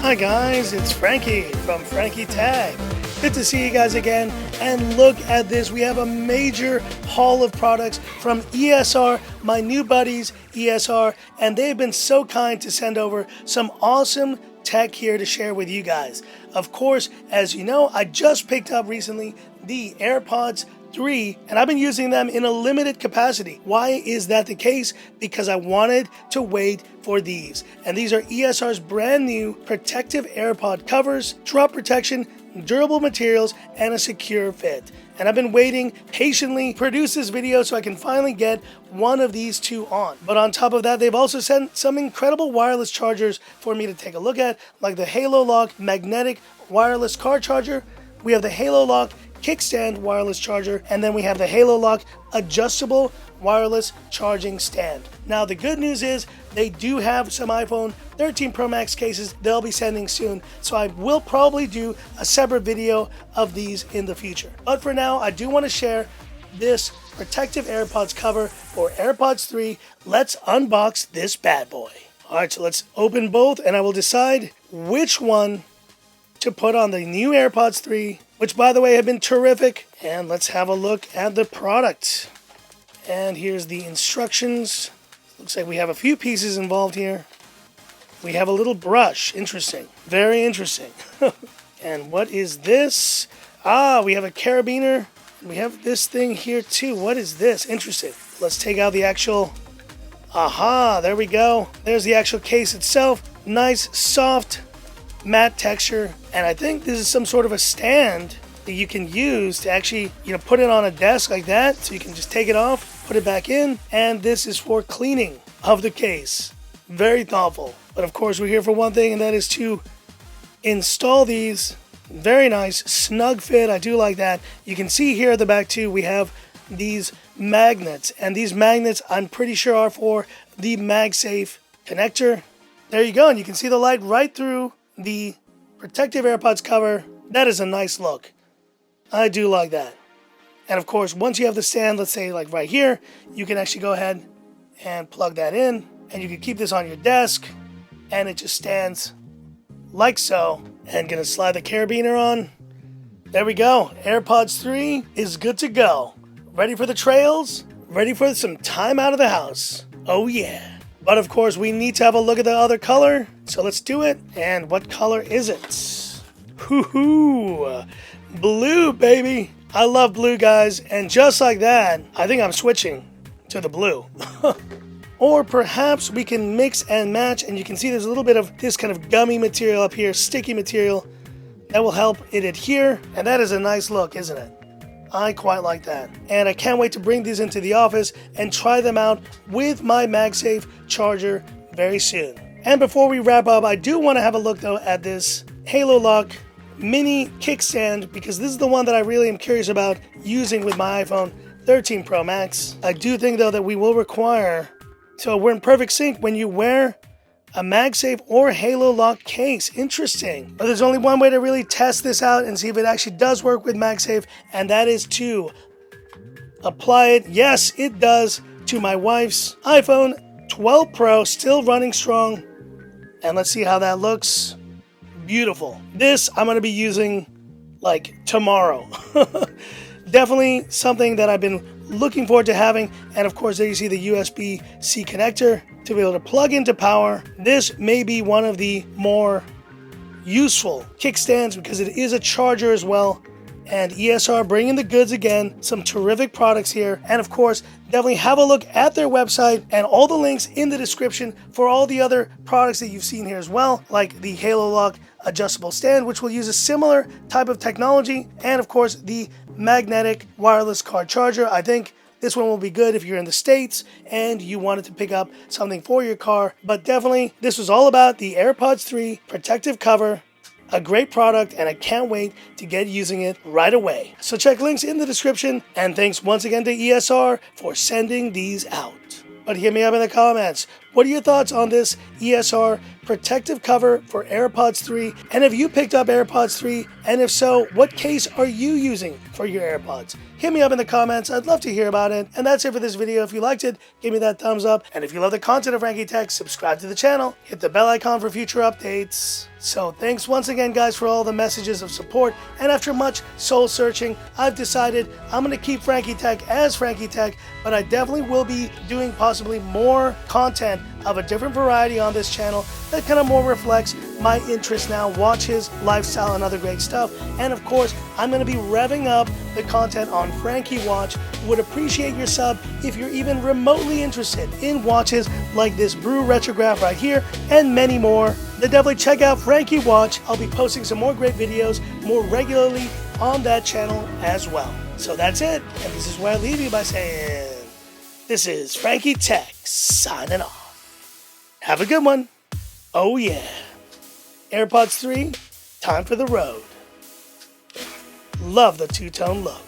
Hi guys, it's Frankie from Frankie Tag. Good to see you guys again, and look at this. We have a major haul of products from ESR, my new buddies ESR, and they've been so kind to send over some awesome tech here to share with you guys. Of course, as you know, I just picked up recently the AirPods 3, and I've been using them in a limited capacity. Why is that the case? Because I wanted to wait for these. And these are ESR's brand new protective AirPod covers, drop protection, durable materials, and a secure fit. And I've been waiting patiently to produce this video so I can finally get one of these two on. But on top of that, they've also sent some incredible wireless chargers for me to take a look at, like the HaloLock Magnetic Wireless car charger. We have the HaloLock Kickstand wireless charger, and then we have the HaloLock adjustable wireless charging stand. Now the good news is they do have some iPhone 13 Pro Max cases they'll be sending soon, so I will probably do a separate video of these in the future. But for now, I do want to share this protective AirPods cover for AirPods 3. Let's unbox this bad boy. Alright, so let's open both and I will decide which one to put on the new AirPods 3, which by the way have been terrific. And let's have a look at the product. And here's the instructions. Looks like we have a few pieces involved here. We have a little brush. Interesting. Very interesting. And what is this? We have a carabiner. We have this thing here too. What is this? Interesting. Let's take out the actual... there we go. There's the actual case itself. Nice, soft, matte texture. And I think this is some sort of a stand that you can use to actually, put it on a desk like that. So you can just take it off, put it back in. And this is for cleaning of the case. Very thoughtful. But of course, we're here for one thing, and that is to install these. Very nice, snug fit. I do like that. You can see here at the back too, we have these magnets. And these magnets, I'm pretty sure, are for the MagSafe connector. There you go. And you can see the light right through the protective AirPods cover. That is a nice look. I do like that. And of course, once you have the stand, let's say like right here, you can actually go ahead and plug that in, and you can keep this on your desk, and it just stands like so. And gonna slide the carabiner on. There we go. AirPods 3 is good to go. Ready for the trails? Ready for some time out of the house. Oh yeah. But of course, we need to have a look at the other color. So let's do it. And what color is it? Hoo-hoo! Blue, baby! I love blue, guys. And just like that, I think I'm switching to the blue. Or perhaps we can mix and match. And you can see there's a little bit of this kind of gummy material up here, sticky material. That will help it adhere. And that is a nice look, isn't it? I quite like that. And I can't wait to bring these into the office and try them out with my MagSafe charger very soon. And before we wrap up, I do want to have a look though at this HaloLock mini kickstand, because this is the one that I really am curious about using with my iPhone 13 Pro Max. I do think though that we will require, so we're in perfect sync when you wear a MagSafe or HaloLock case. Interesting. But there's only one way to really test this out and see if it actually does work with MagSafe, and that is to apply it. Yes, it does, to my wife's iPhone 12 Pro, still running strong. And let's see how that looks. Beautiful. This I'm going to be using like tomorrow. Definitely something that I've been looking forward to having. And of course, there you see the USB-C connector to be able to plug into power. This may be one of the more useful kickstands because it is a charger as well. And ESR bringing the goods again. Some terrific products here. And of course, definitely have a look at their website and all the links in the description for all the other products that you've seen here as well, like the HaloLock adjustable stand, which will use a similar type of technology, and of course the magnetic wireless car charger. I think this one will be good if you're in the States and you wanted to pick up something for your car. But definitely, this was all about the AirPods 3 protective cover. A great product, and I can't wait to get using it right away. So check links in the description, and thanks once again to ESR for sending these out. But hit me up in the comments. What are your thoughts on this ESR protective cover for AirPods 3. And have you picked up AirPods 3? And if so, what case are you using for your AirPods? Hit me up in the comments. I'd love to hear about it. And that's it for this video. If you liked it, give me that thumbs up. And if you love the content of Frankie Tech, subscribe to the channel. Hit the bell icon for future updates. So thanks once again, guys, for all the messages of support. And after much soul searching, I've decided I'm going to keep Frankie Tech as Frankie Tech, but I definitely will be doing possibly more content of a different variety on this channel that kind of more reflects my interest now, watches, lifestyle, and other great stuff. And of course, I'm going to be revving up the content on Frankie Watch. Would appreciate your sub if you're even remotely interested in watches like this Brew Retrograph right here and many more. Then definitely check out Frankie Watch. I'll be posting some more great videos more regularly on that channel as well. So that's it, and this is where I leave you by saying, this is Frankie Tech signing off. Have a good one. Oh yeah. AirPods 3, time for the road. Love the two-tone look.